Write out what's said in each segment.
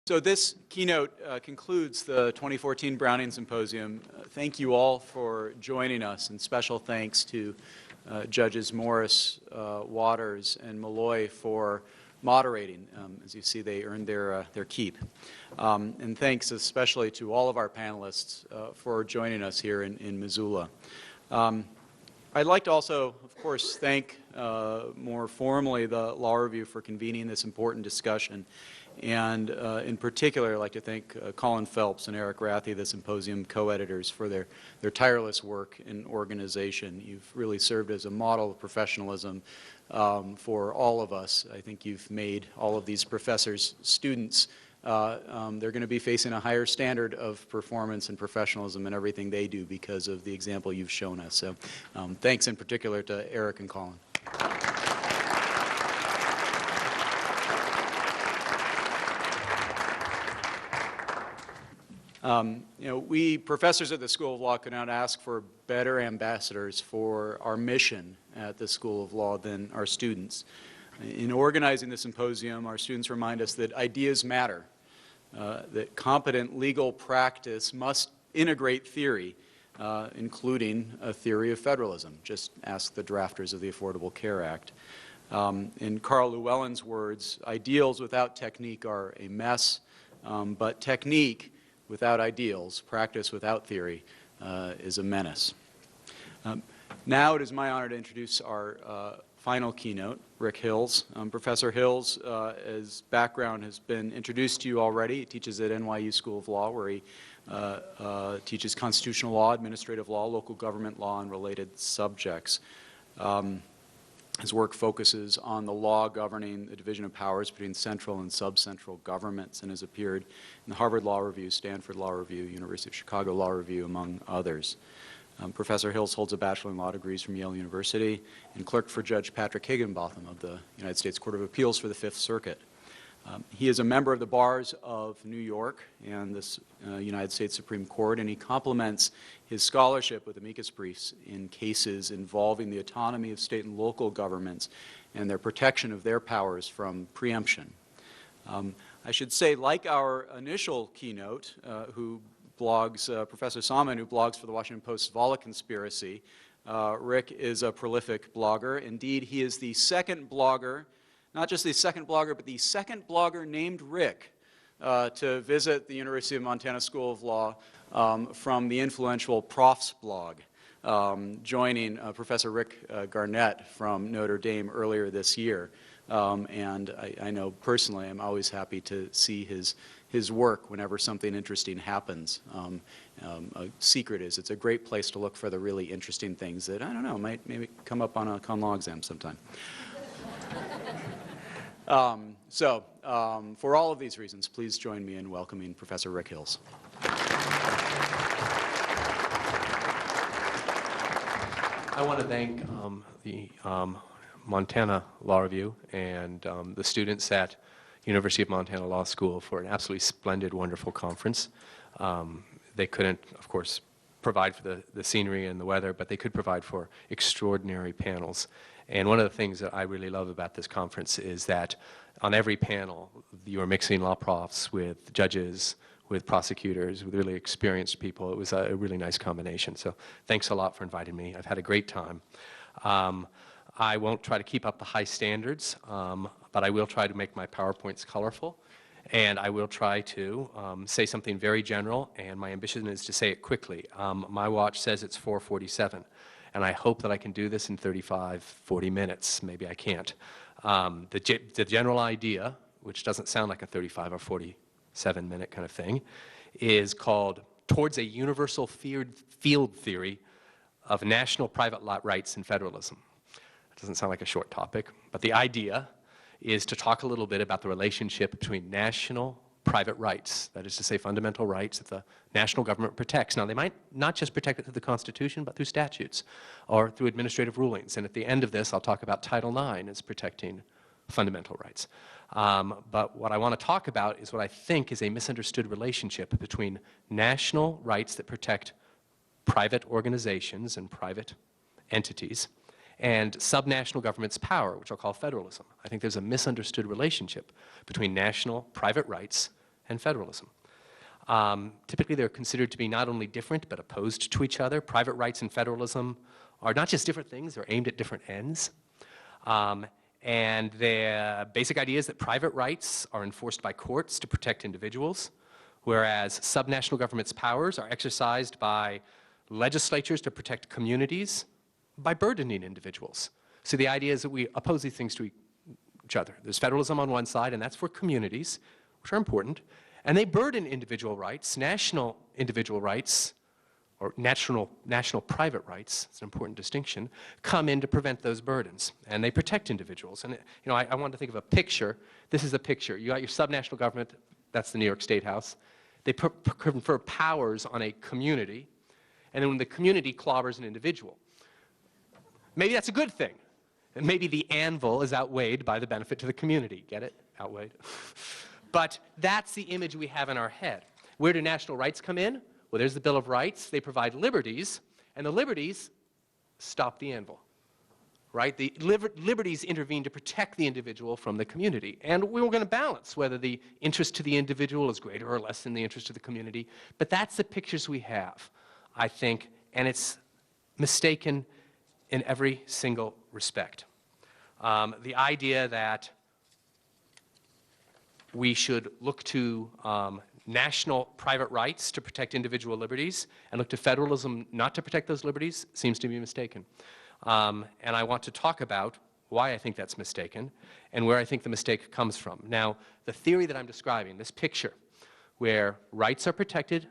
So this keynote concludes the 2014 Browning Symposium. Thank you all for joining us, and special thanks to Judges Morris, Waters, and Malloy for moderating. As you see, they earned their keep. And thanks especially to all of our panelists for joining us here in Missoula. I'd like to also, of course, thank more formally the Law Review for convening this important discussion. And in particular, I'd like to thank Colin Phelps and Eric Rathy, the Symposium co-editors, for their tireless work and organization. You've really served as a model of professionalism for all of us. I think you've made all of these professors students. They're going to be facing a higher standard of performance and professionalism in everything they do because of the example you've shown us. So thanks in particular to Eric and Colin. We professors at the School of Law could not ask for better ambassadors for our mission at the School of Law than our students. In organizing the symposium, our students remind us that ideas matter, that competent legal practice must integrate theory, including a theory of federalism. Just ask the drafters of the Affordable Care Act. In Carl Llewellyn's words, ideals without technique are a mess, but technique without ideals, practice without theory, is a menace. Now it is my honor to introduce our final keynote, Rick Hills. Professor Hills, his background has been introduced to you already. He teaches at NYU School of Law, where he teaches constitutional law, administrative law, local government law, and related subjects. His work focuses on the law governing the division of powers between central and subcentral governments, and has appeared in the Harvard Law Review, Stanford Law Review, University of Chicago Law Review, among others. Professor Hills holds a Bachelor in Law degrees from Yale University and clerked for Judge Patrick Higginbotham of the United States Court of Appeals for the Fifth Circuit. He is a member of the bars of New York and the United States Supreme Court, and he complements his scholarship with amicus briefs in cases involving the autonomy of state and local governments and their protection of their powers from preemption. I should say, like our initial keynote, who blogs, Professor Salmon, who blogs for the Washington Post's Vala Conspiracy, Rick is a prolific blogger. Indeed, he is the second blogger, not just the second blogger, but the second blogger named Rick to visit the University of Montana School of Law from the influential Prof's blog, joining Professor Rick Garnett from Notre Dame earlier this year. And I know personally I'm always happy to see his work whenever something interesting happens. A secret is it's a great place to look for the really interesting things that, I don't know, might maybe come up on a con law exam sometime. For all of these reasons, please join me in welcoming Professor Rick Hills. I want to thank the Montana Law Review and the students at University of Montana Law School for an absolutely splendid, wonderful conference. They couldn't, of course, provide for the scenery and the weather, but they could provide for extraordinary panels. And one of the things that I really love about this conference is that on every panel, you're mixing law profs with judges, with prosecutors, with really experienced people. It was a really nice combination. So thanks a lot for inviting me. I've had a great time. I won't try to keep up the high standards, but I will try to make my PowerPoints colorful. And I will try to say something very general, and my ambition is to say it quickly. My watch says it's 4:47. And I hope that I can do this in 35, 40 minutes. Maybe I can't. The general idea, which doesn't sound like a 35 or 47-minute kind of thing, is called Towards a Universal Field Theory of National Private Rights and Federalism. It doesn't sound like a short topic, but the idea is to talk a little bit about the relationship between national private rights, that is to say fundamental rights that the national government protects. Now, they might not just protect it through the Constitution, but through statutes or through administrative rulings. And at the end of this, I'll talk about Title IX as protecting fundamental rights. But what I want to talk about is what I think is a misunderstood relationship between national rights that protect private organizations and private entities and subnational government's power, which I'll call federalism. I think there's a misunderstood relationship between national private rights and federalism. Typically, they're considered to be not only different, but opposed to each other. Private rights and federalism are not just different things, they're aimed at different ends. And the basic idea is that private rights are enforced by courts to protect individuals, whereas subnational government's powers are exercised by legislatures to protect communities by burdening individuals. So the idea is that we oppose these things to each other. There's federalism on one side, and that's for communities, which are important, and they burden individual rights, national individual rights, or national private rights, it's an important distinction, come in to prevent those burdens, and they protect individuals. And I wanted to think of a picture. This is a picture. You got your subnational government, that's the New York State House. They confer powers on a community, and then when the community clobbers an individual. Maybe that's a good thing. And maybe the anvil is outweighed by the benefit to the community. Get it? Outweighed. But that's the image we have in our head. Where do national rights come in? Well, there's the Bill of Rights. They provide liberties, and the liberties stop the anvil, right? The liberties intervene to protect the individual from the community. And we were going to balance whether the interest to the individual is greater or less than the interest to the community. But that's the pictures we have, I think, and it's mistaken in every single respect. The idea that we should look to national private rights to protect individual liberties and look to federalism not to protect those liberties seems to be mistaken. And I want to talk about why I think that's mistaken and where I think the mistake comes from. Now, the theory that I'm describing, this picture, where rights are protected,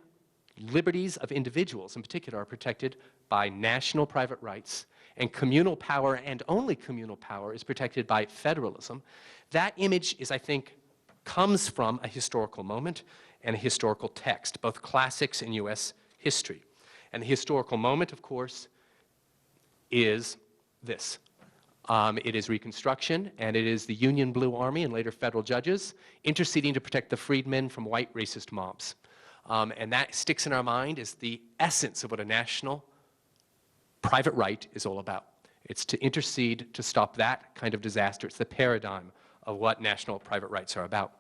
liberties of individuals in particular are protected by national private rights, and communal power and only communal power is protected by federalism. That image is, I think, comes from a historical moment and a historical text, both classics in U.S. history. And the historical moment, of course, is this. It is Reconstruction, and it is the Union Blue Army and later federal judges interceding to protect the freedmen from white racist mobs. And that sticks in our mind as the essence of what a national private right is all about. It's to intercede to stop that kind of disaster. It's the paradigm of what national private rights are about.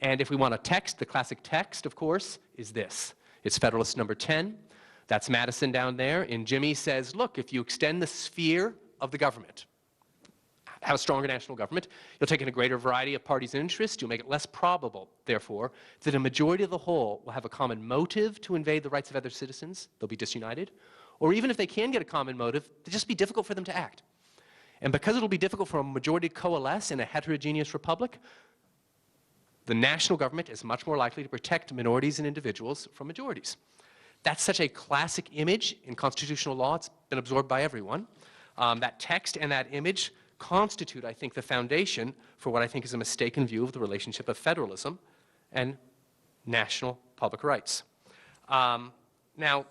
And if we want a text, the classic text, of course, is this. It's Federalist number 10. That's Madison down there. And Jimmy says, look, if you extend the sphere of the government, have a stronger national government, you'll take in a greater variety of parties and interests. You'll make it less probable, therefore, that a majority of the whole will have a common motive to invade the rights of other citizens. They'll be disunited. Or even if they can get a common motive, it'll just be difficult for them to act. And because it'll be difficult for a majority to coalesce in a heterogeneous republic, the national government is much more likely to protect minorities and individuals from majorities. That's such a classic image in constitutional law. It's been absorbed by everyone. That text and that image constitute, I think, the foundation for what I think is a mistaken view of the relationship of federalism and national public rights. Now,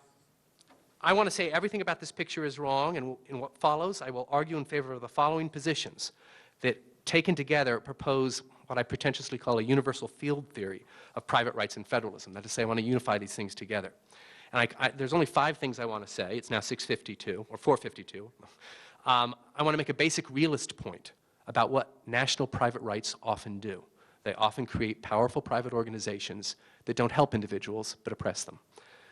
I want to say everything about this picture is wrong, and in what follows, I will argue in favor of the following positions that, taken together, propose what I pretentiously call a universal field theory of private rights and federalism. That is to say, I want to unify these things together. And there's only 5 things I want to say. It's now 6:52, or 4:52. I want to make a basic realist point about what national private rights often do. They often create powerful private organizations that don't help individuals, but oppress them.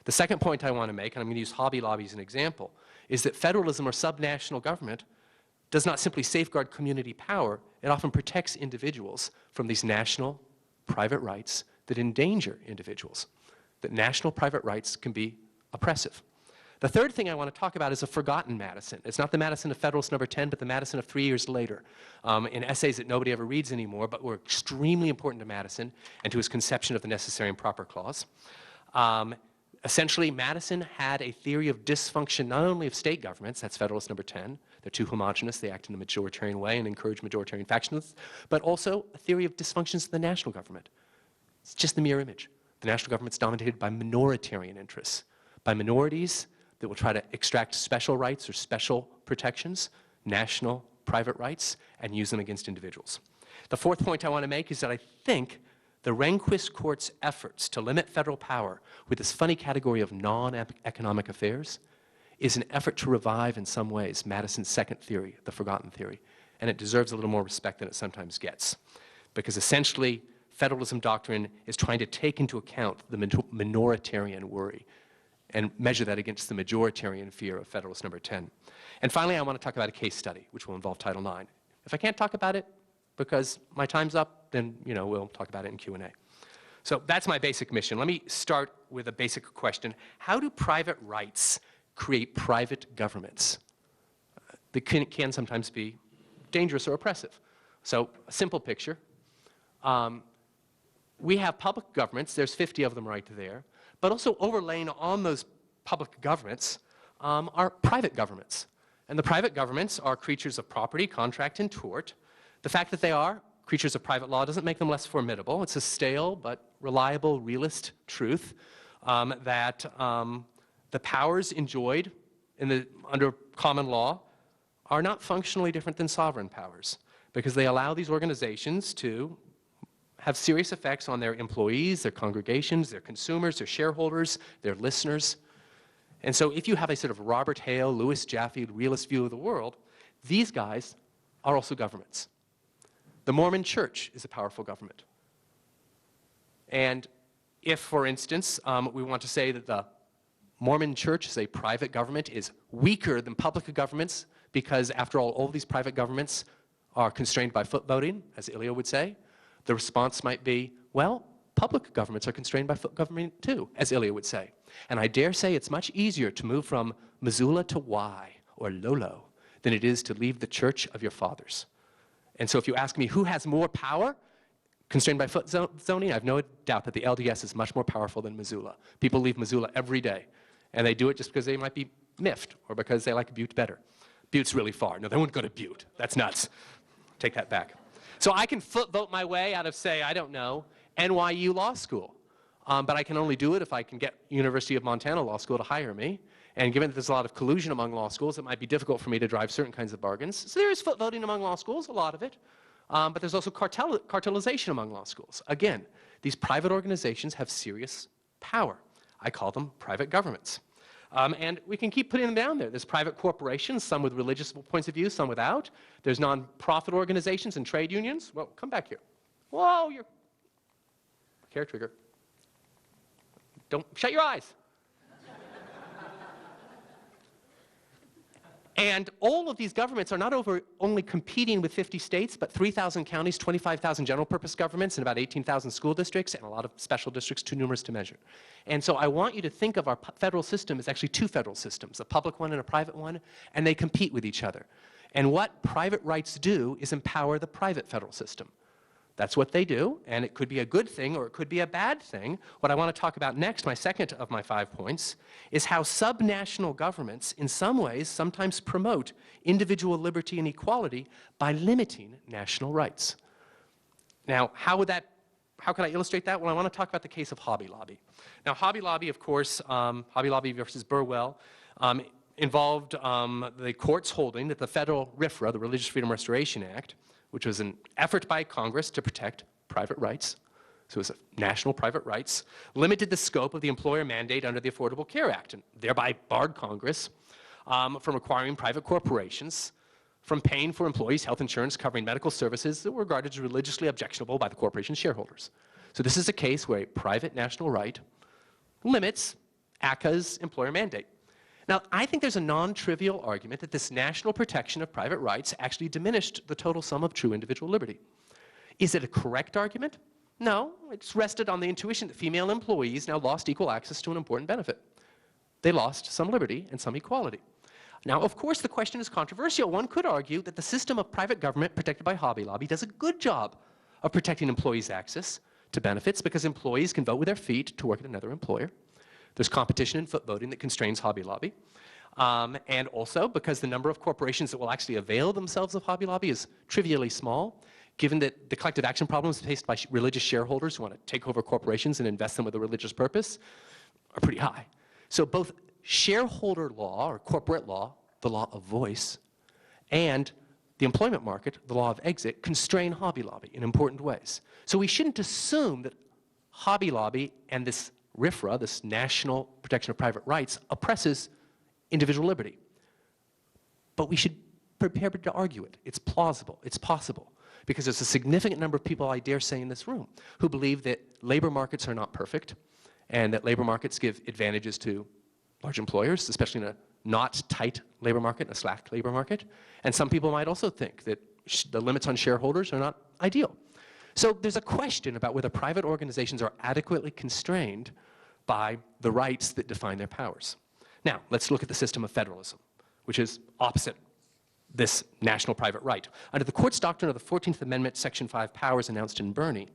The second point I want to make, and I'm going to use Hobby Lobby as an example, is that federalism or subnational government does not simply safeguard community power, it often protects individuals from these national private rights that endanger individuals. That national private rights can be oppressive. The third thing I want to talk about is a forgotten Madison. It's not the Madison of Federalist number 10, but the Madison of 3 years later, in essays that nobody ever reads anymore, but were extremely important to Madison and to his conception of the necessary and proper clause. Essentially, Madison had a theory of dysfunction not only of state governments, that's Federalist number 10, they're too homogenous, they act in a majoritarian way and encourage majoritarian factions, but also a theory of dysfunctions of the national government. It's just the mirror image. The national government's dominated by minoritarian interests, by minorities that will try to extract special rights or special protections, national private rights, and use them against individuals. The fourth point I want to make is that I think the Rehnquist Court's efforts to limit federal power with this funny category of non-economic affairs is an effort to revive, in some ways, Madison's second theory, the forgotten theory. And it deserves a little more respect than it sometimes gets. Because essentially, Federalism doctrine is trying to take into account the minoritarian worry and measure that against the majoritarian fear of Federalist number 10. And finally, I want to talk about a case study, which will involve Title IX. If I can't talk about it because my time's up, then we'll talk about it in Q&A. So that's my basic mission. Let me start with a basic question. How do private rights create private governments? They can sometimes be dangerous or oppressive. So a simple picture. We have public governments, there's 50 of them right there, but also overlaying on those public governments are private governments. And the private governments are creatures of property, contract, and tort. The fact that they are creatures of private law doesn't make them less formidable. It's a stale but reliable, realist truth that the powers enjoyed under common law are not functionally different than sovereign powers, because they allow these organizations to have serious effects on their employees, their congregations, their consumers, their shareholders, their listeners. And so if you have a sort of Robert Hale, Louis Jaffe realist view of the world, these guys are also governments. The Mormon Church is a powerful government. And if, for instance, we want to say that the Mormon Church as a private government is weaker than public governments because, after all these private governments are constrained by foot voting, as Ilya would say, the response might be, well, public governments are constrained by foot government too, as Ilya would say. And I dare say it's much easier to move from Missoula to Y, or Lolo, than it is to leave the church of your fathers. And so if you ask me who has more power, constrained by foot zoning, I have no doubt that the LDS is much more powerful than Missoula. People leave Missoula every day, and they do it just because they might be miffed or because they like Butte better. Butte's really far. No, they wouldn't go to Butte. That's nuts. Take that back. So I can foot vote my way out of, say, I don't know, NYU Law School. But I can only do it if I can get University of Montana Law School to hire me. And given that there's a lot of collusion among law schools, it might be difficult for me to drive certain kinds of bargains. So there is foot voting among law schools, a lot of it. But there's also cartelization among law schools. Again, these private organizations have serious power. I call them private governments. And we can keep putting them down there. There's private corporations, some with religious points of view, some without. There's non-profit organizations and trade unions. Well, come back here. Whoa, you're... Care trigger. Don't shut your eyes. And all of these governments are not only competing with 50 states, but 3,000 counties, 25,000 general purpose governments, and about 18,000 school districts, and a lot of special districts too numerous to measure. And so I want you to think of our federal system as actually two federal systems, a public one and a private one, and they compete with each other. And what private rights do is empower the private federal system. That's what they do, and it could be a good thing or it could be a bad thing. What I want to talk about next, my second of my 5 points, is how subnational governments in some ways sometimes promote individual liberty and equality by limiting national rights. Now, how could I illustrate that? Well, I want to talk about the case of Hobby Lobby. Now, Hobby Lobby, of course, Hobby Lobby versus Burwell, involved the court's holding that the federal RFRA, the Religious Freedom Restoration Act, which was an effort by Congress to protect private rights, so it was national private rights, limited the scope of the employer mandate under the Affordable Care Act, and thereby barred Congress from requiring private corporations from paying for employees' health insurance covering medical services that were regarded as religiously objectionable by the corporation's shareholders. So this is a case where a private national right limits ACCA's employer mandate. Now, I think there's a non-trivial argument that this national protection of private rights actually diminished the total sum of true individual liberty. Is it a correct argument? No, it's rested on the intuition that female employees now lost equal access to an important benefit. They lost some liberty and some equality. Now, of course, the question is controversial. One could argue that the system of private government protected by Hobby Lobby does a good job of protecting employees' access to benefits because employees can vote with their feet to work at another employer. There's competition in foot voting that constrains Hobby Lobby. And also because the number of corporations that will actually avail themselves of Hobby Lobby is trivially small, given that the collective action problems faced by religious shareholders who want to take over corporations and invest them with a religious purpose are pretty high. So both shareholder law or corporate law, the law of voice, and the employment market, the law of exit, constrain Hobby Lobby in important ways. So we shouldn't assume that Hobby Lobby and this RFRA, this National Protection of Private Rights, oppresses individual liberty. But we should prepare to argue it. It's plausible. It's possible. because there's a significant number of people, I dare say, in this room who believe that labor markets are not perfect and that labor markets give advantages to large employers, especially in a not tight labor market, a slack labor market. And some people might also think that the limits on shareholders are not ideal. So there's a question about whether private organizations are adequately constrained by the rights that define their powers. Now, let's look at the system of federalism, which is opposite this national private right. Under the Court's doctrine of the 14th Amendment, Section 5 powers announced in Birney,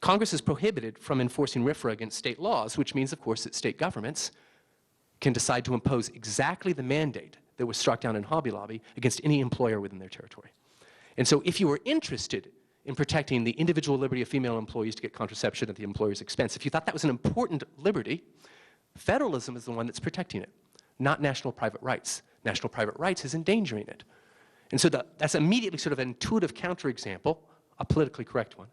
Congress is prohibited from enforcing RFRA against state laws, which means, of course, that state governments can decide to impose exactly the mandate that was struck down in Hobby Lobby against any employer within their territory. And so if you were interested in protecting the individual liberty of female employees to get contraception at the employer's expense, if you thought that was an important liberty, federalism is the one that's protecting it, not national private rights. National private rights is endangering it. And so that's immediately sort of an intuitive counterexample, a politically correct one,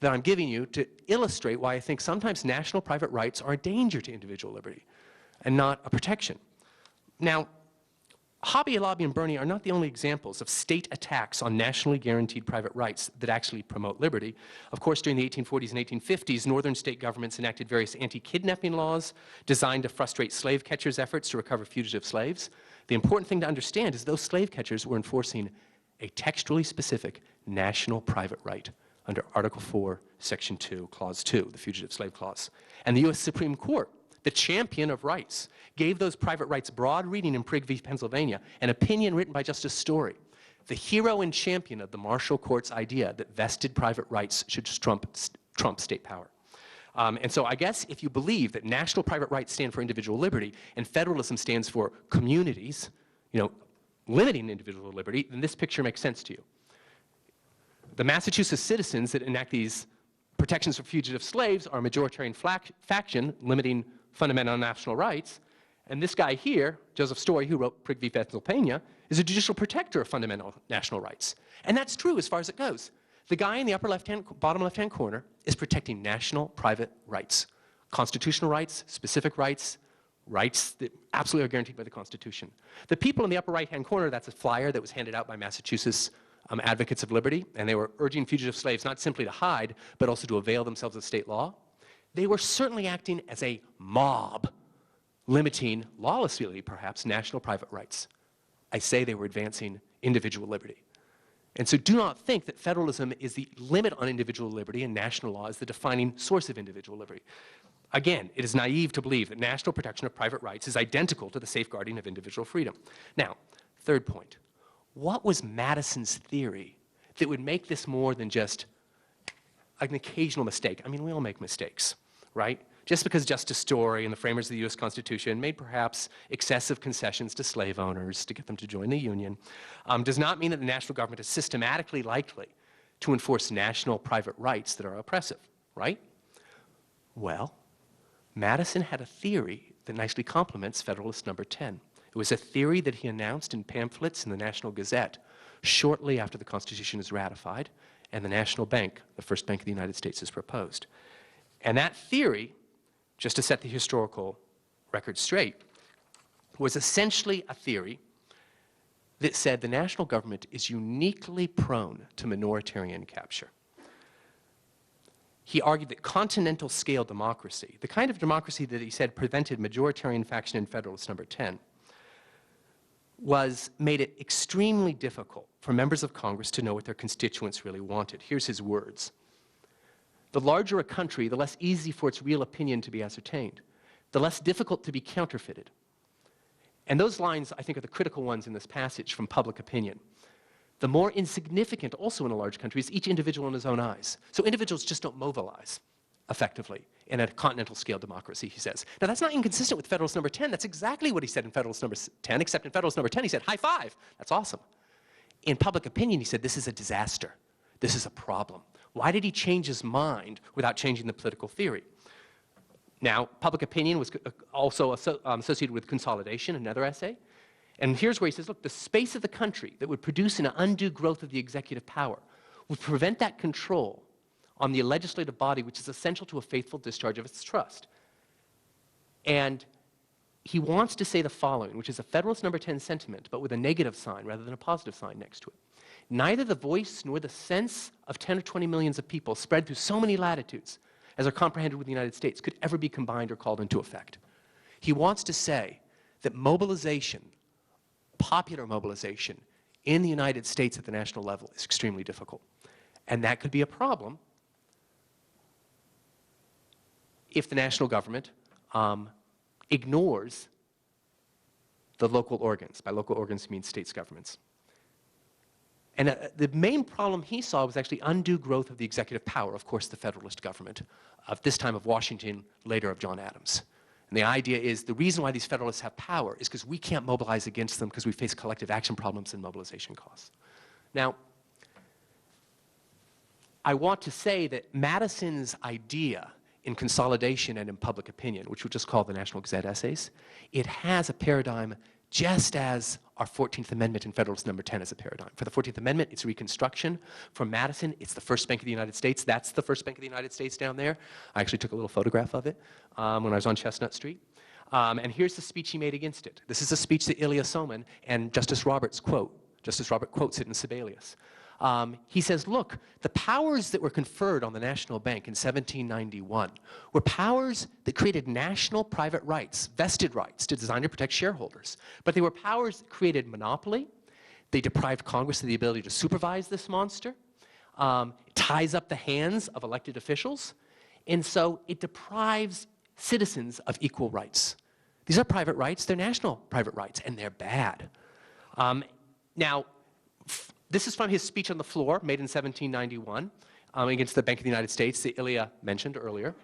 that I'm giving you to illustrate why I think sometimes national private rights are a danger to individual liberty and not a protection. Now, Hobby Lobby and Birney are not the only examples of state attacks on nationally guaranteed private rights that actually promote liberty. Of course, during the 1840s and 1850s, northern state governments enacted various anti-kidnapping laws designed to frustrate slave catchers' efforts to recover fugitive slaves. The important thing to understand is those slave catchers were enforcing a textually specific national private right under Article 4, Section 2, Clause 2, the Fugitive Slave Clause. And the U.S. Supreme Court, the champion of rights, gave those private rights broad reading in Prigg v. Pennsylvania, an opinion written by Justice Story, the hero and champion of the Marshall Court's idea that vested private rights should trump state power. And so I guess if you believe that national private rights stand for individual liberty and federalism stands for communities, limiting individual liberty, then this picture makes sense to you. The Massachusetts citizens that enact these protections for fugitive slaves are a majoritarian faction limiting fundamental national rights. And this guy here, Joseph Story, who wrote Prigg v. Pennsylvania, is a judicial protector of fundamental national rights. And that's true as far as it goes. The guy in the bottom left-hand corner is protecting national private rights, constitutional rights, specific rights, rights that absolutely are guaranteed by the Constitution. The people in the upper right-hand corner, that's a flyer that was handed out by Massachusetts advocates of liberty, and they were urging fugitive slaves not simply to hide, but also to avail themselves of state law. They were certainly acting as a mob, limiting, lawlessly perhaps, national private rights. I say they were advancing individual liberty. And so do not think that federalism is the limit on individual liberty and national law is the defining source of individual liberty. Again, it is naive to believe that national protection of private rights is identical to the safeguarding of individual freedom. Now, third point. What was Madison's theory that would make this more than just an occasional mistake? I mean, we all make mistakes, right? Just because Justice Story and the framers of the U.S. Constitution made perhaps excessive concessions to slave owners to get them to join the Union does not mean that the national government is systematically likely to enforce national private rights that are oppressive, right? Well, Madison had a theory that nicely complements Federalist number 10. It was a theory that he announced in pamphlets in the National Gazette shortly after the Constitution is ratified and the National Bank, the first bank of the United States, is proposed. And that theory, just to set the historical record straight, was essentially a theory that said the national government is uniquely prone to minoritarian capture. He argued that continental scale democracy, the kind of democracy that he said prevented majoritarian faction in Federalist number 10, made it extremely difficult for members of Congress to know what their constituents really wanted. Here's his words. The larger a country, the less easy for its real opinion to be ascertained, the less difficult to be counterfeited. And those lines, I think, are the critical ones in this passage from Public Opinion. The more insignificant also in a large country is each individual in his own eyes. So individuals just don't mobilize effectively in a continental scale democracy, he says. Now that's not inconsistent with Federalist number 10. That's exactly what he said in Federalist number 10, except in Federalist number 10 he said, high five, that's awesome. In Public Opinion he said, this is a disaster. This is a problem. Why did he change his mind without changing the political theory? Now, Public Opinion was also associated with Consolidation, another essay. And here's where he says, look, the space of the country that would produce an undue growth of the executive power would prevent that control on the legislative body, which is essential to a faithful discharge of its trust. And he wants to say the following, which is a Federalist number 10 sentiment, but with a negative sign rather than a positive sign next to it. neither the voice nor the sense of 10 or 20 millions of people spread through so many latitudes as are comprehended with the United States could ever be combined or called into effect. He wants to say that mobilization, popular mobilization, in the United States at the national level is extremely difficult. And that could be a problem if the national government ignores the local organs. By local organs, he means states' governments. And the main problem he saw was actually undue growth of the executive power, of course, the Federalist government, of this time of Washington, later of John Adams. And the idea is the reason why these Federalists have power is because we can't mobilize against them because we face collective action problems and mobilization costs. Now, I want to say that Madison's idea in consolidation and in public opinion, which we'll just call the National Gazette essays, it has a paradigm just as our 14th Amendment in Federalist Number 10 is a paradigm. For the 14th Amendment, it's Reconstruction. For Madison, it's the first Bank of the United States. That's the first Bank of the United States down there. I actually took a little photograph of it when I was on Chestnut Street. And here's the speech he made against it. This is a speech that Ilya Soman and Justice Roberts quote. Justice Robert quotes it in Sibelius. He says, look, the powers that were conferred on the National Bank in 1791 were powers that created national private rights, vested rights, to design and protect shareholders. But they were powers that created monopoly. They deprived Congress of the ability to supervise this monster. It ties up the hands of elected officials. And so it deprives citizens of equal rights. These are private rights. They're national private rights, and they're bad. Now, this is from his speech on the floor, made in 1791, against the Bank of the United States that Ilya mentioned earlier.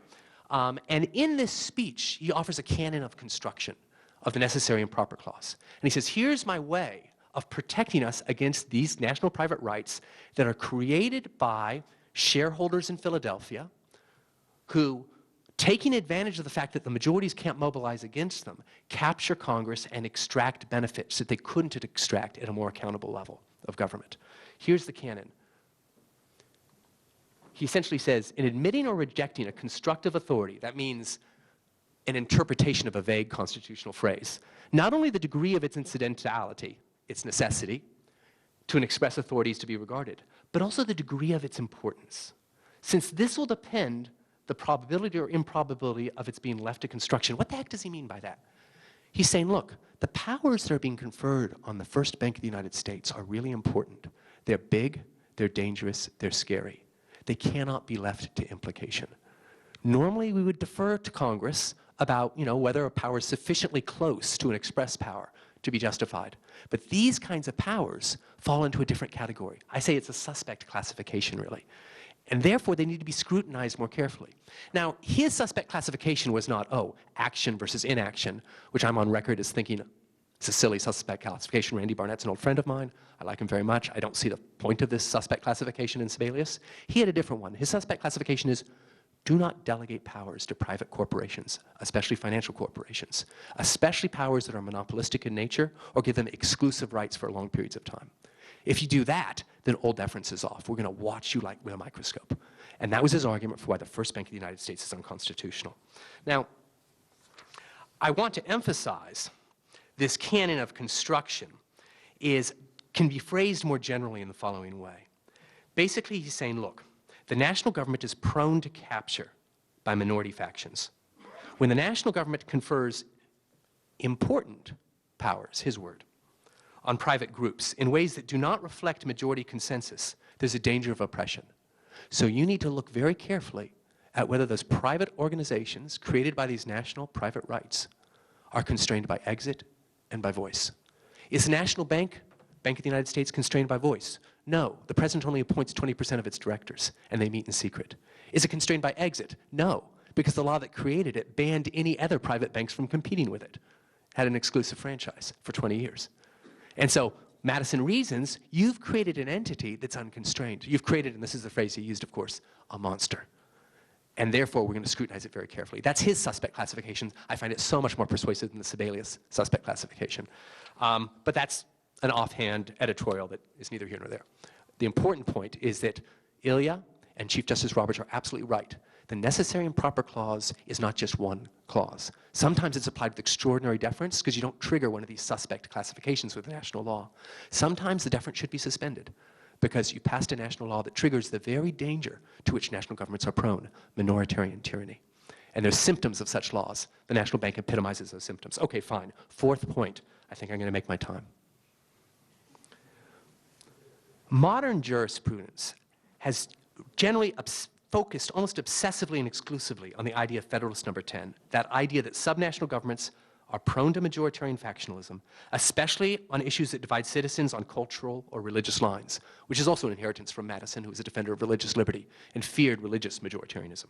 And in this speech, he offers a canon of construction of the necessary and proper clause. And he says, here's my way of protecting us against these national private rights that are created by shareholders in Philadelphia who, taking advantage of the fact that the majorities can't mobilize against them, capture Congress and extract benefits that they couldn't extract at a more accountable level of government. Here's the canon. He essentially says, in admitting or rejecting a constructive authority, that means an interpretation of a vague constitutional phrase, not only the degree of its incidentality, its necessity, to an express authority is to be regarded, but also the degree of its importance. Since this will depend the probability or improbability of its being left to construction. What the heck does he mean by that? He's saying, look, the powers that are being conferred on the first Bank of the United States are really important. They're big, they're dangerous, they're scary. They cannot be left to implication. Normally, we would defer to Congress about, whether a power is sufficiently close to an express power to be justified. But these kinds of powers fall into a different category. I say it's a suspect classification, really. And therefore, they need to be scrutinized more carefully. Now, his suspect classification was not, action versus inaction, which I'm on record as thinking it's a silly suspect classification. Randy Barnett's an old friend of mine. I like him very much. I don't see the point of this suspect classification in Sibelius. He had a different one. His suspect classification is, do not delegate powers to private corporations, especially financial corporations, especially powers that are monopolistic in nature, or give them exclusive rights for long periods of time. If you do that, then all deference is off. We're going to watch you like with a microscope. And that was his argument for why the first Bank of the United States is unconstitutional. Now, I want to emphasize this canon of construction can be phrased more generally in the following way. Basically, he's saying, look, the national government is prone to capture by minority factions. When the national government confers important powers, his word, on private groups in ways that do not reflect majority consensus, there's a danger of oppression. So you need to look very carefully at whether those private organizations created by these national private rights are constrained by exit and by voice. Is the National Bank, Bank of the United States, constrained by voice? No. The president only appoints 20% of its directors, and they meet in secret. Is it constrained by exit? No, because the law that created it banned any other private banks from competing with it. Had an exclusive franchise for 20 years. And so Madison reasons, you've created an entity that's unconstrained. You've created, and this is the phrase he used, of course, a monster. And therefore, we're going to scrutinize it very carefully. That's his suspect classification. I find it so much more persuasive than the Sibelius suspect classification. But that's an offhand editorial that is neither here nor there. The important point is that Ilya and Chief Justice Roberts are absolutely right. The necessary and proper clause is not just one clause. Sometimes it's applied with extraordinary deference because you don't trigger one of these suspect classifications with national law. Sometimes the deference should be suspended because you passed a national law that triggers the very danger to which national governments are prone, minoritarian tyranny. And there's symptoms of such laws. The National Bank epitomizes those symptoms. Okay, fine. Fourth point. I think I'm going to make my time. Modern jurisprudence has generally focused almost obsessively and exclusively on the idea of Federalist number 10, that idea that subnational governments are prone to majoritarian factionalism, especially on issues that divide citizens on cultural or religious lines, which is also an inheritance from Madison, who was a defender of religious liberty and feared religious majoritarianism.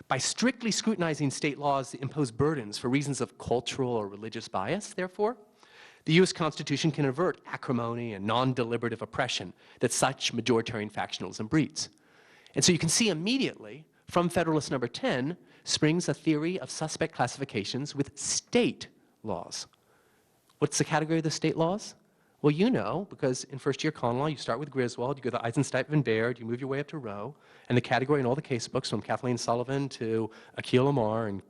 By strictly scrutinizing state laws that impose burdens for reasons of cultural or religious bias, therefore, the U.S. Constitution can avert acrimony and non-deliberative oppression that such majoritarian factionalism breeds. And so you can see immediately from Federalist number 10 springs a theory of suspect classifications with state laws. What's the category of the state laws? Well, you know, because in first-year common law, you start with Griswold, you go to Eisenstadt and Baird, you move your way up to Roe, and the category in all the case books, from Kathleen Sullivan to Akhil Amar and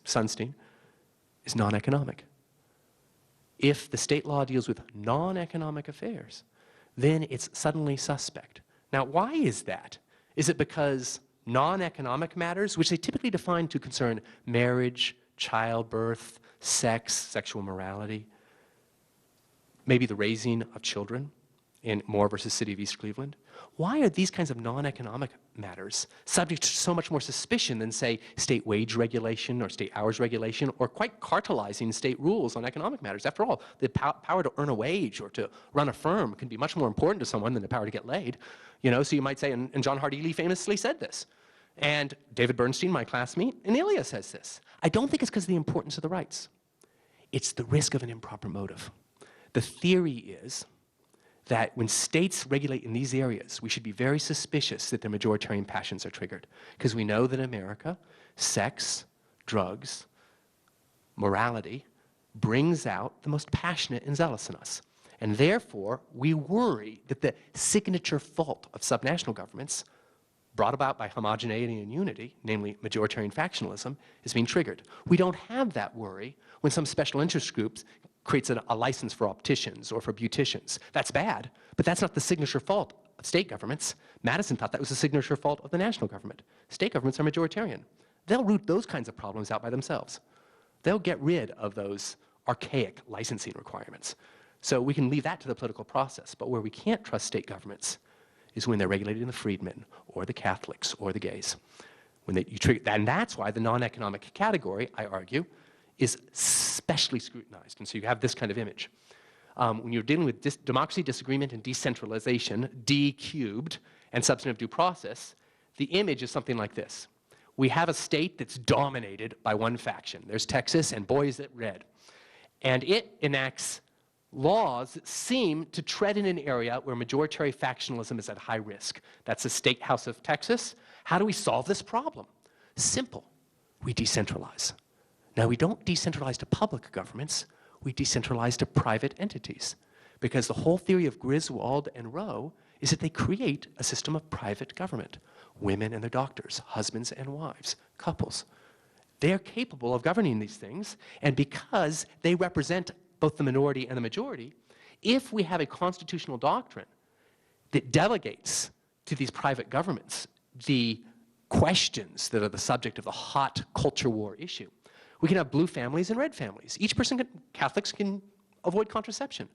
Sunstein, is non-economic. If the state law deals with non-economic affairs, then it's suddenly suspect. Now, why is that? Is it because non-economic matters, which they typically define to concern marriage, childbirth, sex, sexual morality, maybe the raising of children in Moore versus City of East Cleveland? Why are these kinds of non-economic matters subject to so much more suspicion than, say, state wage regulation or state hours regulation, or quite cartelizing state rules on economic matters? After all, the power to earn a wage or to run a firm can be much more important to someone than the power to get laid. You know, so you might say, and John Hart Ely famously said this, and David Bernstein, my classmate, in Ilya says this. I don't think it's because of the importance of the rights. It's the risk of an improper motive. The theory is that when states regulate in these areas, we should be very suspicious that their majoritarian passions are triggered. Because we know that in America, sex, drugs, morality brings out the most passionate and zealous in us. And therefore, we worry that the signature fault of subnational governments, brought about by homogeneity and unity, namely majoritarian factionalism, is being triggered. We don't have that worry when some special interest groups creates a license for opticians or for beauticians. That's bad, but that's not the signature fault of state governments. Madison thought that was the signature fault of the national government. State governments are majoritarian. They'll root those kinds of problems out by themselves. They'll get rid of those archaic licensing requirements. So we can leave that to the political process, but where we can't trust state governments is when they're regulating the freedmen or the Catholics or the gays. And that's why the non-economic category, I argue, is specially scrutinized. And so you have this kind of image. When you're dealing with democracy, disagreement, and decentralization, D cubed, and substantive due process, the image is something like this. We have a state that's dominated by one faction. There's Texas, and boy is it red. And it enacts laws that seem to tread in an area where majoritarian factionalism is at high risk. That's the State House of Texas. How do we solve this problem? Simple. We decentralize. Now, we don't decentralize to public governments, we decentralize to private entities. Because the whole theory of Griswold and Roe is that they create a system of private government. Women and their doctors, husbands and wives, couples. They're capable of governing these things, and because they represent both the minority and the majority, if we have a constitutional doctrine that delegates to these private governments the questions that are the subject of the hot culture war issue, we can have blue families and red families. Catholics can avoid contraception.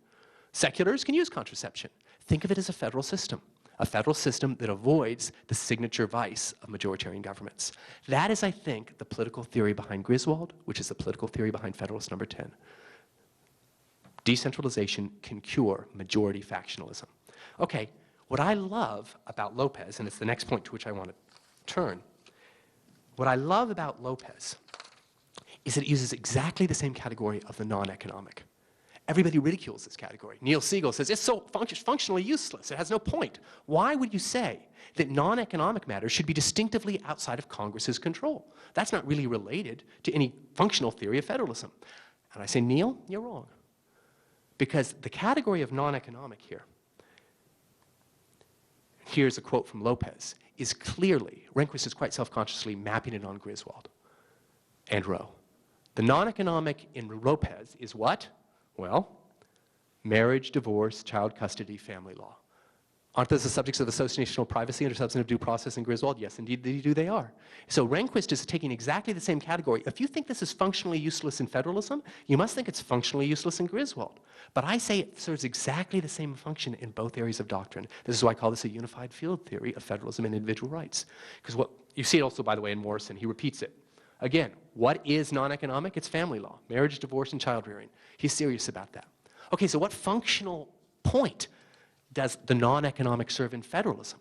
Seculars can use contraception. Think of it as a federal system that avoids the signature vice of majoritarian governments. That is, I think, the political theory behind Griswold, which is the political theory behind Federalist number 10. Decentralization can cure majority factionalism. Okay, what I love about Lopez, and it's the next point to which I want to turn, what I love about Lopez is that it uses exactly the same category of the non-economic. Everybody ridicules this category. Neil Siegel says, it's so functionally useless, it has no point. Why would you say that non-economic matters should be distinctively outside of Congress's control? That's not really related to any functional theory of federalism. And I say, Neil, you're wrong. Because the category of non-economic here, here's a quote from Lopez, is clearly, Rehnquist is quite self-consciously mapping it on Griswold and Roe. The non-economic in Lopez is what? Well, marriage, divorce, child custody, family law. Aren't those the subjects of associational privacy under substantive due process in Griswold? Yes, indeed they are. So Rehnquist is taking exactly the same category. If you think this is functionally useless in federalism, you must think it's functionally useless in Griswold. But I say it serves exactly the same function in both areas of doctrine. This is why I call this a unified field theory of federalism and individual rights. Because what you see it also, by the way, in Morrison, he repeats it. Again, what is non-economic? It's family law, marriage, divorce, and child rearing. He's serious about that. Okay, so what functional point does the non-economic serve in federalism?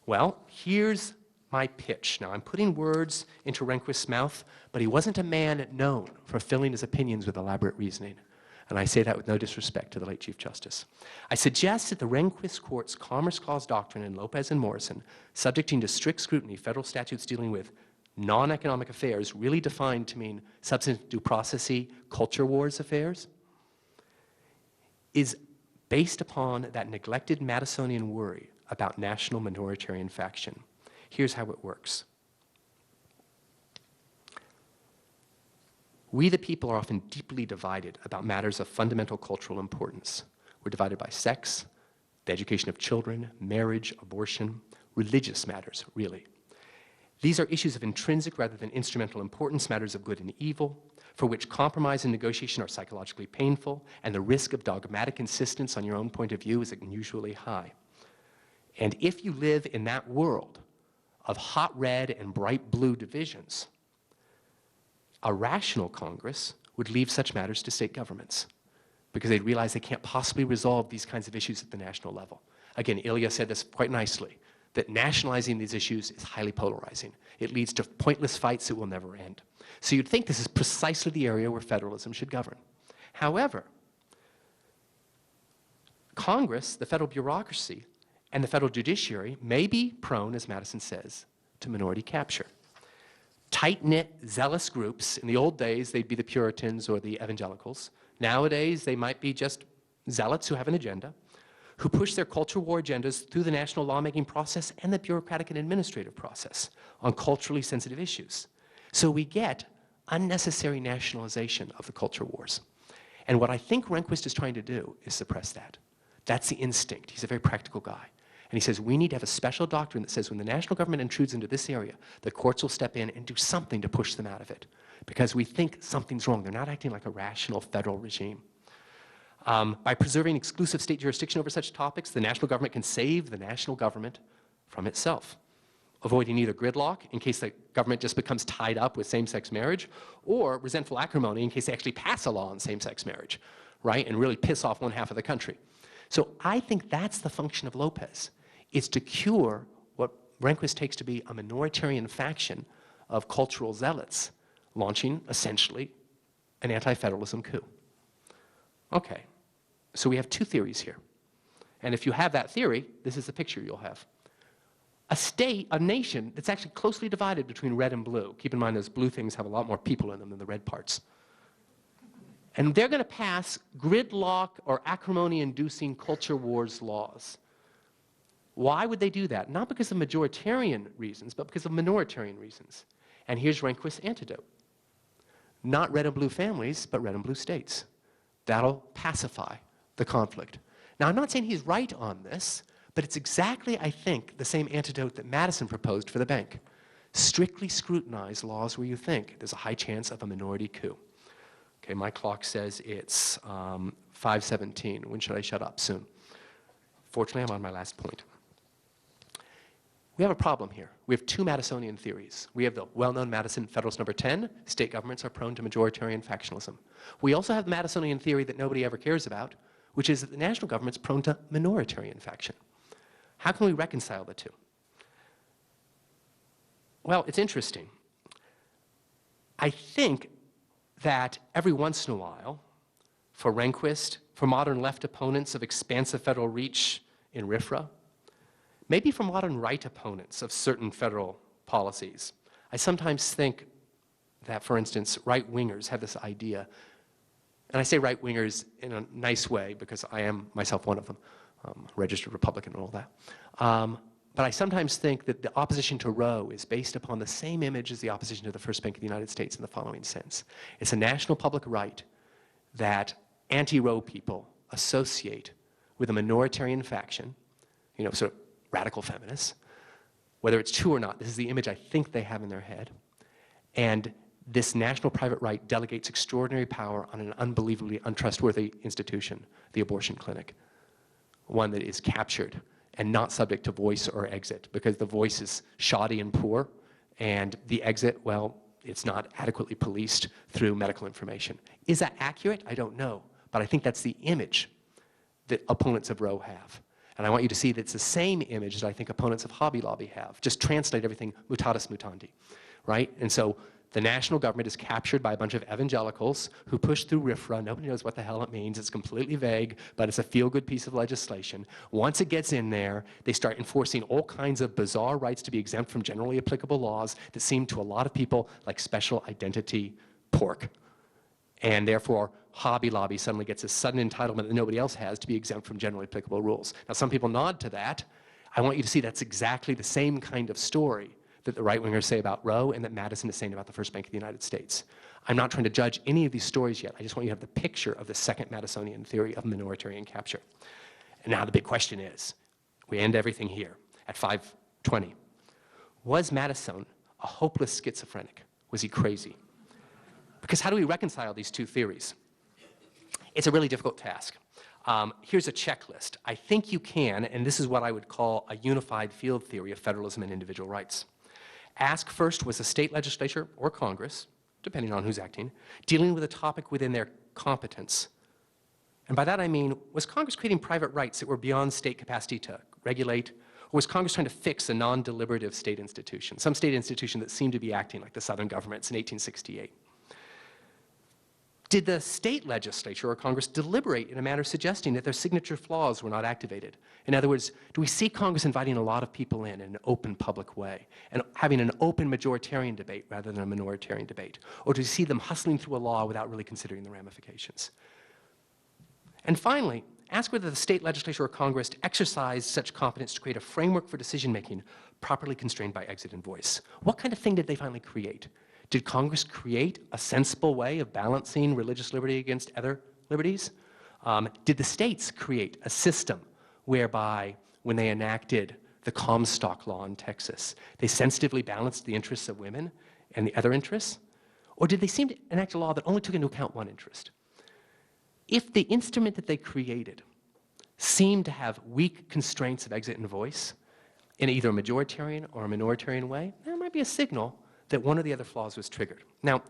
Well, here's my pitch. Now, I'm putting words into Rehnquist's mouth, but he wasn't a man known for filling his opinions with elaborate reasoning. And I say that with no disrespect to the late Chief Justice. I suggest that the Rehnquist Court's Commerce Clause doctrine in Lopez and Morrison, subjecting to strict scrutiny federal statutes dealing with non-economic affairs, really defined to mean substantive due process-y culture wars affairs, is based upon that neglected Madisonian worry about national minoritarian faction. Here's how it works. We, the people, are often deeply divided about matters of fundamental cultural importance. We're divided by sex, the education of children, marriage, abortion, religious matters, really. These are issues of intrinsic rather than instrumental importance, matters of good and evil, for which compromise and negotiation are psychologically painful, and the risk of dogmatic insistence on your own point of view is unusually high. And if you live in that world of hot red and bright blue divisions, a rational Congress would leave such matters to state governments because they'd realize they can't possibly resolve these kinds of issues at the national level. Again, Ilya said this quite nicely, that nationalizing these issues is highly polarizing. It leads to pointless fights that will never end. So you'd think this is precisely the area where federalism should govern. However, Congress, the federal bureaucracy, and the federal judiciary may be prone, as Madison says, to minority capture. Tight-knit, zealous groups, in the old days they'd be the Puritans or the evangelicals. Nowadays they might be just zealots who have an agenda, who push their culture war agendas through the national lawmaking process and the bureaucratic and administrative process on culturally sensitive issues. So we get unnecessary nationalization of the culture wars. And what I think Rehnquist is trying to do is suppress that. That's the instinct. He's a very practical guy. And he says we need to have a special doctrine that says when the national government intrudes into this area, the courts will step in and do something to push them out of it. Because we think something's wrong. They're not acting like a rational federal regime. By preserving exclusive state jurisdiction over such topics, the national government can save the national government from itself, avoiding either gridlock in case the government just becomes tied up with same-sex marriage, or resentful acrimony in case they actually pass a law on same-sex marriage, right, and really piss off one half of the country. So I think that's the function of Lopez, is to cure what Rehnquist takes to be a minoritarian faction of cultural zealots, launching essentially an anti-federalism coup. Okay, so we have two theories here. And if you have that theory, this is the picture you'll have. A state, a nation that's actually closely divided between red and blue. Keep in mind those blue things have a lot more people in them than the red parts. And they're going to pass gridlock or acrimony-inducing culture wars laws. Why would they do that? Not because of majoritarian reasons, but because of minoritarian reasons. And here's Rehnquist's antidote. Not red and blue families, but red and blue states. That'll pacify the conflict. Now, I'm not saying he's right on this, but it's exactly, I think, the same antidote that Madison proposed for the bank. Strictly scrutinize laws where you think there's a high chance of a minority coup. Okay, my clock says it's 5:17. When should I shut up? Soon. Fortunately, I'm on my last point. We have a problem here. We have two Madisonian theories. We have the well-known Madison Federalist number 10, state governments are prone to majoritarian factionalism. We also have the Madisonian theory that nobody ever cares about, which is that the national government's prone to minoritarian faction. How can we reconcile the two? Well, it's interesting. I think that every once in a while, for Rehnquist, for modern left opponents of expansive federal reach in RFRA, maybe for modern right opponents of certain federal policies, I sometimes think that, for instance, right-wingers have this idea, and I say right-wingers in a nice way because I am myself one of them, registered Republican and all that. But I sometimes think that the opposition to Roe is based upon the same image as the opposition to the First Bank of the United States in the following sense. It's a national public right that anti-Roe people associate with a minoritarian faction, sort of radical feminists, whether it's true or not, this is the image I think they have in their head, and this national private right delegates extraordinary power on an unbelievably untrustworthy institution, the abortion clinic, one that is captured and not subject to voice or exit, because the voice is shoddy and poor, and the exit, well, it's not adequately policed through medical information. Is that accurate? I don't know, but I think that's the image that opponents of Roe have. And I want you to see that it's the same image that I think opponents of Hobby Lobby have. Just translate everything mutatis mutandi, right? And so the national government is captured by a bunch of evangelicals who push through RFRA. Nobody knows what the hell it means. It's completely vague, but it's a feel-good piece of legislation. Once it gets in there, they start enforcing all kinds of bizarre rights to be exempt from generally applicable laws that seem to a lot of people like special identity pork. And therefore, Hobby Lobby suddenly gets this sudden entitlement that nobody else has to be exempt from generally applicable rules. Now, some people nod to that. I want you to see that's exactly the same kind of story that the right-wingers say about Roe and that Madison is saying about the First Bank of the United States. I'm not trying to judge any of these stories yet. I just want you to have the picture of the second Madisonian theory of minoritarian capture. And now the big question is, we end everything here at 5:20. Was Madison a hopeless schizophrenic? Was he crazy? Because how do we reconcile these two theories? It's a really difficult task. Here's a checklist. I think you can, and this is what I would call a unified field theory of federalism and individual rights. Ask first, was the state legislature or Congress, depending on who's acting, dealing with a topic within their competence? And by that I mean, was Congress creating private rights that were beyond state capacity to regulate? Or was Congress trying to fix a non-deliberative state institution, some state institution that seemed to be acting like the Southern governments in 1868? Did the state legislature or Congress deliberate in a manner suggesting that their signature clause were not activated? In other words, do we see Congress inviting a lot of people in an open public way and having an open majoritarian debate rather than a minoritarian debate? Or do we see them hustling through a law without really considering the ramifications? And finally, ask whether the state legislature or Congress exercised such competence to create a framework for decision-making properly constrained by exit and voice. What kind of thing did they finally create? Did Congress create a sensible way of balancing religious liberty against other liberties? Did the states create a system whereby, when they enacted the Comstock law in Texas, they sensitively balanced the interests of women and the other interests? Or did they seem to enact a law that only took into account one interest? If the instrument that they created seemed to have weak constraints of exit and voice in either a majoritarian or a minoritarian way, there might be a signal that one of the other flaws was triggered. Now,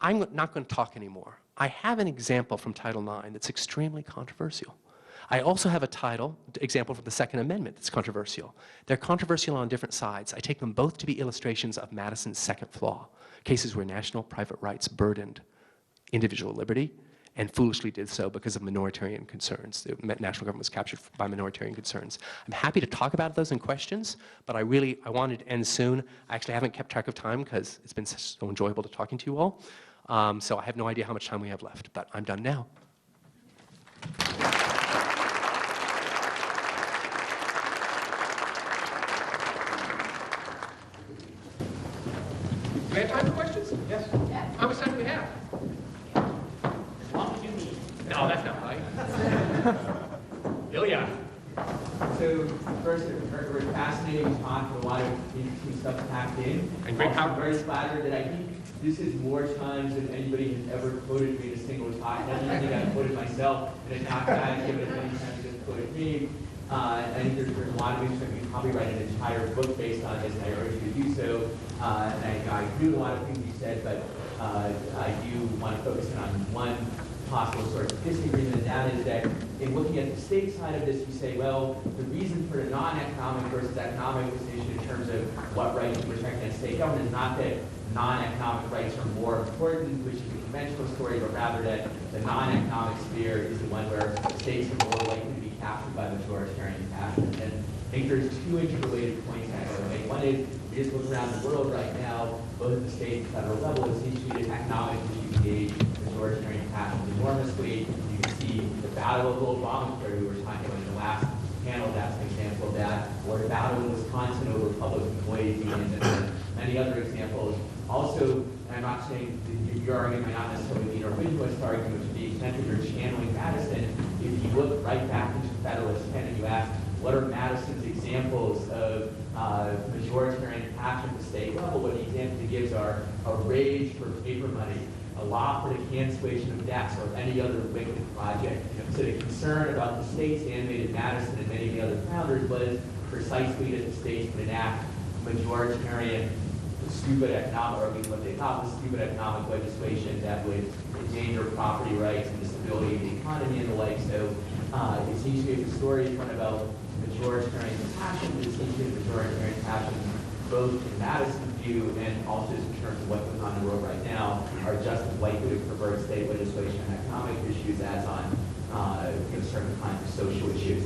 I'm not going to talk anymore. I have an example from Title IX that's extremely controversial. I also have a example from the Second Amendment that's controversial. They're controversial on different sides. I take them both to be illustrations of Madison's second flaw, cases where national private rights burdened individual liberty and foolishly did so because of minoritarian concerns. The national government was captured by minoritarian concerns. I'm happy to talk about those in questions, but I wanted to end soon. I actually haven't kept track of time because it's been so enjoyable to talking to you all. So I have no idea how much time we have left, but I'm done now. Do we have time for questions? Yes. How much time do we have? No, that's not right. Ilya. So first, a fascinating talk with a lot of interesting stuff packed in. And great I'm very flattered that I think this is more times than anybody has ever quoted me in a single talk. I don't think I've quoted myself in a talk that I've given as many times as quoted me. I think there's a lot of things that we can probably write an entire book based on this, and I urge you to do so. And I agree with a lot of things you said, but I do want to focus in on one possible sort of disagreement, and that is that in looking at the state side of this, you say, well, the reason for the non-economic versus economic distinction in terms of what rights you protect against state government is not that non-economic rights are more important, which is a conventional story, but rather that the non-economic sphere is the one where states are more likely to be captured by majoritarian passion. And I think there's two interrelated points I want to make. One is, we just look around the world right now, both at the state and federal level, it seems to be that economic issues engage majoritarian passions enormously. You can see the battle of Obamacare we were talking about in the last panel, that's an example of that, or the battle in Wisconsin over public employee unions, and many other examples. Also, and I'm not saying that your argument might not necessarily be an originalist argument to the extent that you're channeling Madison. If you look right back into the Federalist pen and you ask, what are Madison's examples of majoritarian passion at the state level? What the examples he gives are a rage for paper money, a law for the cancellation of debts, or any other wicked project. So the concern about the states animated Madison and many of the other founders was precisely that the states would enact majoritarian, stupid economic, or at least what they thought was stupid economic legislation that would endanger property rights and the stability of the economy and the like. So it seems to me if the story is one about majoritarian passion, it seems to me majoritarian passion, both in Madison's view and also in terms of what goes on in the world right now, are just as likely to pervert state legislation and economic issues as on certain kinds of social issues.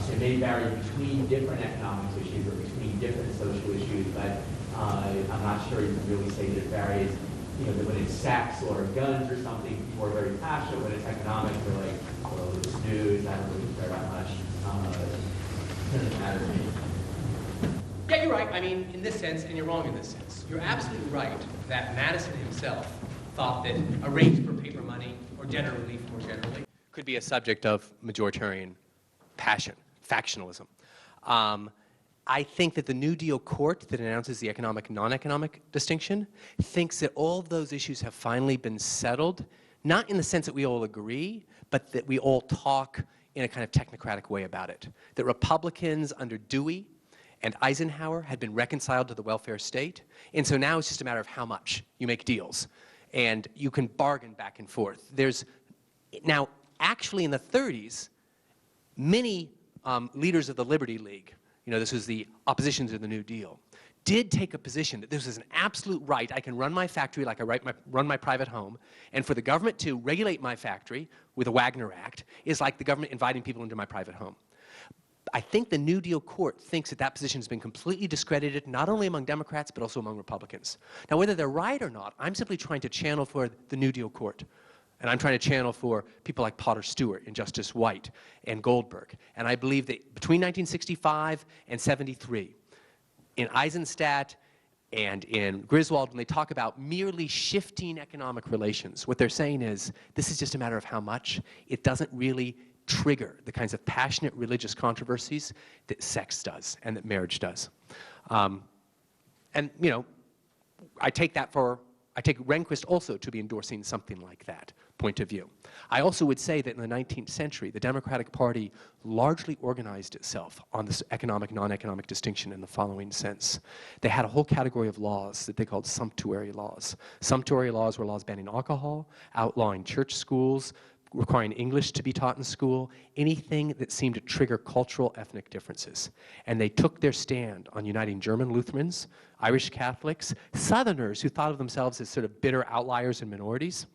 So it may vary between different economic issues or between different social issues, but I'm not sure you can really say that it varies. That when it's sex or guns or something, people are very passionate. When it's economic, they're like, well, it's news, I don't really care that much. It doesn't matter to me. Yeah, you're right. I mean, in this sense, and you're wrong in this sense. You're absolutely right that Madison himself thought that a rage for paper money, or gender relief more generally, could be a subject of majoritarian passion, factionalism. I think that the New Deal court that announces the economic, non-economic distinction thinks that all of those issues have finally been settled, not in the sense that we all agree, but that we all talk in a kind of technocratic way about it. That Republicans under Dewey and Eisenhower had been reconciled to the welfare state, and so now it's just a matter of how much you make deals. And you can bargain back and forth. Now, actually in the 30s, many leaders of the Liberty League, this was the opposition to the New Deal, did take a position that this is an absolute right. I can run my factory like I run my private home, and for the government to regulate my factory with the Wagner Act is like the government inviting people into my private home. I think the New Deal court thinks that that position has been completely discredited, not only among Democrats, but also among Republicans. Now, whether they're right or not, I'm simply trying to channel for the New Deal court. And I'm trying to channel for people like Potter Stewart and Justice White and Goldberg. And I believe that between 1965 and 73, in Eisenstadt and in Griswold, when they talk about merely shifting economic relations, what they're saying is, this is just a matter of how much. It doesn't really trigger the kinds of passionate religious controversies that sex does and that marriage does. I take Rehnquist also to be endorsing something like that point of view. I also would say that in the 19th century, the Democratic Party largely organized itself on this economic, non-economic distinction in the following sense. They had a whole category of laws that they called sumptuary laws. Sumptuary laws were laws banning alcohol, outlawing church schools, requiring English to be taught in school, anything that seemed to trigger cultural, ethnic differences. And they took their stand on uniting German Lutherans, Irish Catholics, Southerners who thought of themselves as sort of bitter outliers and minorities,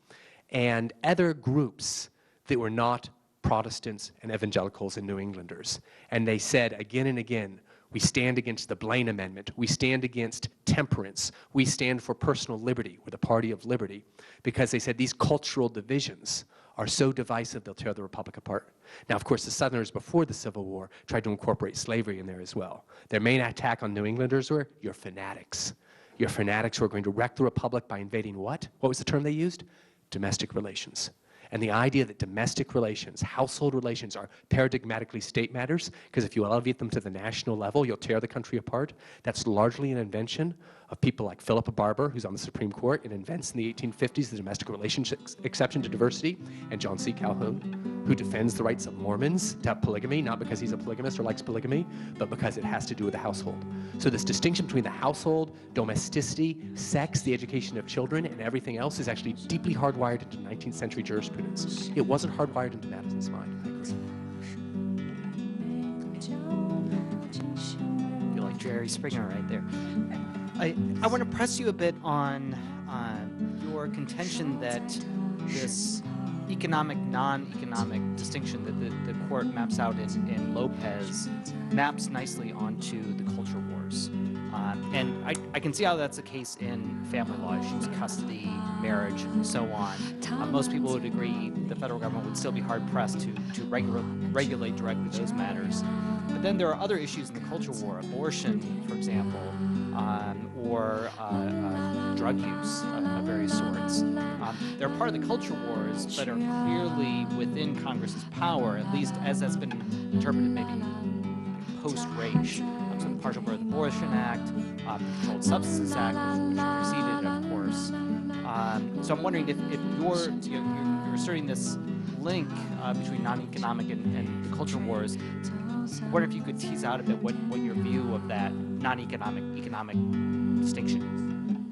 and other groups that were not Protestants and evangelicals and New Englanders. And they said again and again, we stand against the Blaine Amendment, we stand against temperance, we stand for personal liberty, we're the party of liberty, because they said these cultural divisions are so divisive they'll tear the republic apart. Now, of course, the Southerners before the Civil War tried to incorporate slavery in there as well. Their main attack on New Englanders were, you're fanatics. You're fanatics who are going to wreck the republic by invading what? What was the term they used? Domestic relations. And the idea that domestic relations, household relations, are paradigmatically state matters, because if you elevate them to the national level, you'll tear the country apart, that's largely an invention of people like Philip Barber, who's on the Supreme Court, and invents in the 1850s the domestic relations exception to diversity, and John C. Calhoun, who defends the rights of Mormons to have polygamy, not because he's a polygamist or likes polygamy, but because it has to do with the household. So this distinction between the household, domesticity, sex, the education of children, and everything else is actually deeply hardwired into 19th century jurisprudence. It wasn't hardwired into Madison's mind. I feel like Jerry Springer right there. I want to press you a bit on your contention that this economic, non-economic distinction that the court maps out in Lopez maps nicely onto the culture wars. And I can see how that's the case in family law issues, custody, marriage, and so on. Most people would agree the federal government would still be hard-pressed to regulate directly those matters. But then there are other issues in the culture war, abortion, for example, or drug use of various sorts. They're part of the culture wars, but are clearly within Congress's power, at least as that's been interpreted maybe post-Raich. So the Partial Birth Abortion Act, the Controlled Substances Act, which preceded it, of course. So I'm wondering if you're asserting this link between non-economic and the culture wars. I wonder if you could tease out a bit what your view of that non-economic economic distinction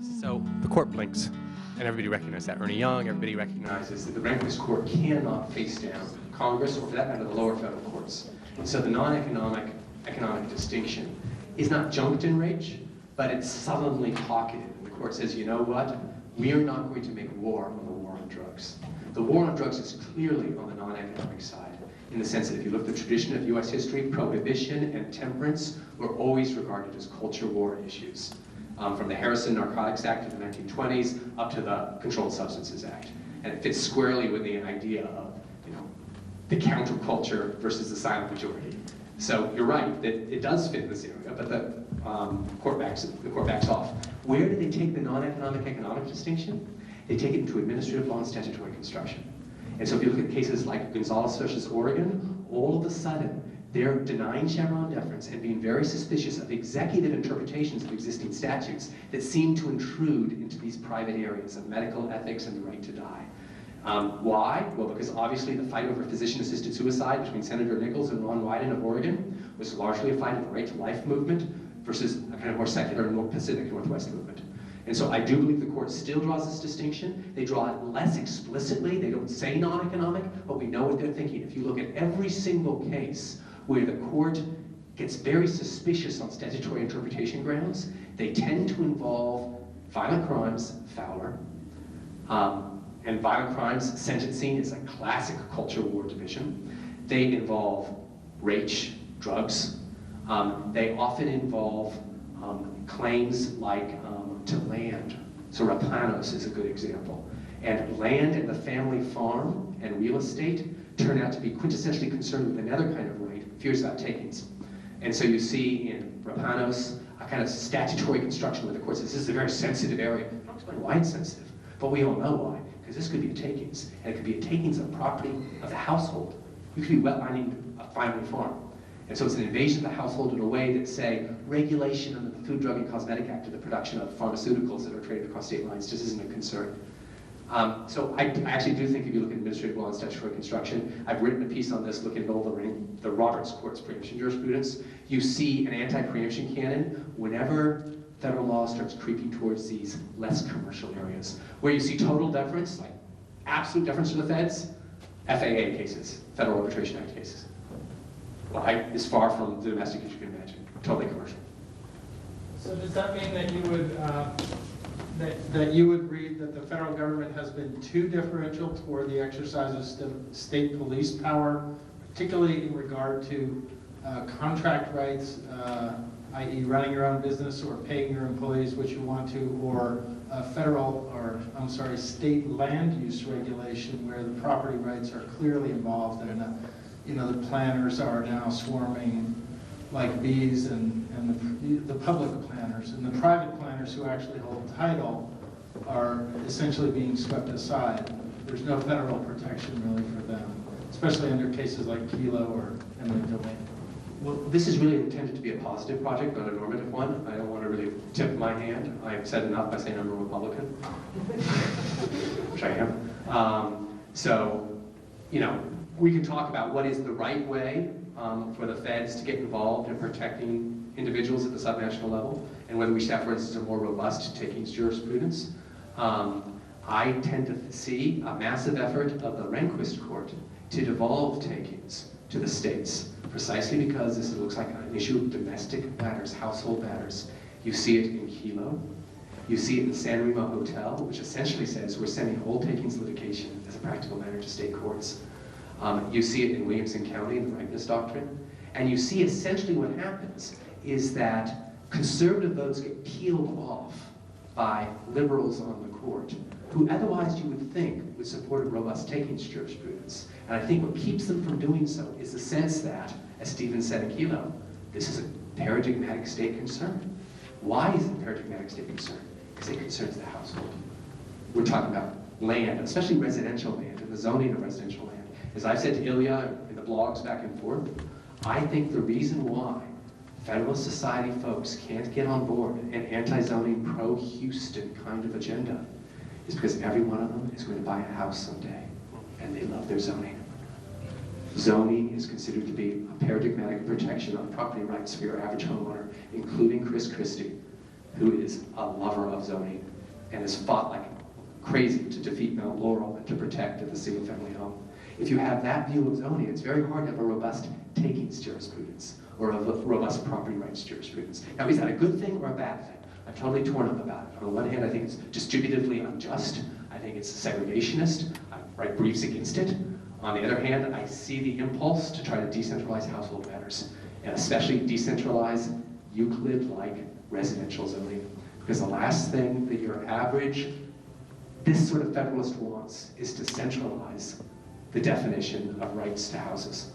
is. So the court blinks, and everybody recognizes that. Ernie Young, everybody recognizes that the Rehnquist court cannot face down Congress, or for that matter, the lower federal courts. And so the non-economic economic distinction is not junked in Raich, but it's sullenly pocketed. And the court says, you know what? We are not going to make war on the war on drugs. The war on drugs is clearly on the non-economic side, in the sense that if you look at the tradition of U.S. history, prohibition and temperance were always regarded as culture war issues. From the Harrison Narcotics Act of the 1920s up to the Controlled Substances Act. And it fits squarely with the idea of, the counterculture versus the silent majority. So you're right that it does fit in this area, but the court backs off. Where do they take the non-economic economic distinction? They take it into administrative law and statutory construction. And so if you look at cases like Gonzalez versus Oregon, all of a sudden they're denying Chevron deference and being very suspicious of executive interpretations of existing statutes that seem to intrude into these private areas of medical ethics and the right to die. Why? Well, because obviously the fight over physician-assisted suicide between Senator Nichols and Ron Wyden of Oregon was largely a fight of the right to life movement versus a kind of more secular Pacific Northwest movement. And so I do believe the court still draws this distinction. They draw it less explicitly. They don't say non-economic, but we know what they're thinking. If you look at every single case where the court gets very suspicious on statutory interpretation grounds, they tend to involve violent crimes, Fowler, and violent crimes sentencing is a classic culture war division. They involve Raich, drugs. They often involve claims like to land. So Rapanos is a good example. And land and the family farm and real estate turn out to be quintessentially concerned with another kind of right, fears about takings. And so you see in Rapanos a kind of statutory construction where the court says this is a very sensitive area. I don't explain why it's sensitive, but we all know why. Because this could be a takings, and it could be a takings of property of the household. You could be wetlining a family farm. And so it's an invasion of the household in a way that, say, regulation under the Food, Drug, and Cosmetic Act of the production of pharmaceuticals that are traded across state lines just isn't a concern. So I actually do think if you look at administrative law and statutory construction, I've written a piece on this looking at all the Roberts Court's preemption jurisprudence. You see an anti-preemption canon whenever federal law starts creeping towards these less commercial areas. Where you see total deference, like absolute deference to the feds, FAA cases, Federal Arbitration Act cases. Is far from the domestic as you can imagine, totally commercial. So does that mean that you would that you would read that the federal government has been too differential toward the exercise of state police power, particularly in regard to contract rights, i.e. running your own business or paying your employees what you want to, or state land use regulation where the property rights are clearly involved and the planners are now swarming like bees, and the public planners and the private planners who actually hold title are essentially being swept aside. There's no federal protection really for them, especially under cases like Kelo or eminent domain. Well, this is really intended to be a positive project, not a normative one. I don't want to really tip my hand. I've said enough by saying I'm a Republican, which I am. We can talk about what is the right way for the feds to get involved in protecting individuals at the subnational level, and whether we should have, for instance, a more robust takings jurisprudence. I tend to see a massive effort of the Rehnquist court to devolve takings to the states, precisely because this looks like an issue of domestic matters, household matters. You see it in Kelo. You see it in San Remo Hotel, which essentially says we're sending whole takings litigation as a practical matter to state courts. You see it in Williamson County in the ripeness doctrine. And you see essentially what happens is that conservative votes get peeled off by liberals on the court, who otherwise you would think would support a robust takings jurisprudence. And I think what keeps them from doing so is the sense that, as Stephen said in Kelo, this is a paradigmatic state concern. Why is it a paradigmatic state concern? because it concerns the household. We're talking about land, especially residential land, and the zoning of residential land. As I've said to Ilya in the blogs back and forth, I think the reason why Federalist Society folks can't get on board an anti-zoning, pro-Houston kind of agenda is because every one of them is going to buy a house someday, and they love their zoning. Zoning is considered to be a paradigmatic protection of property rights for your average homeowner, including Chris Christie, who is a lover of zoning and has fought like crazy to defeat Mount Laurel and to protect the single-family home. If you have that view of zoning, it's very hard to have a robust takings jurisprudence or a robust property rights jurisprudence. Now, is that a good thing or a bad thing? I'm totally torn up about it. On the one hand, I think it's distributively unjust. I think it's segregationist. I write briefs against it. On the other hand, I see the impulse to try to decentralize household matters, and especially decentralize Euclid-like residential zoning. Because the last thing that your average, this sort of federalist wants is to centralize the definition of rights to houses.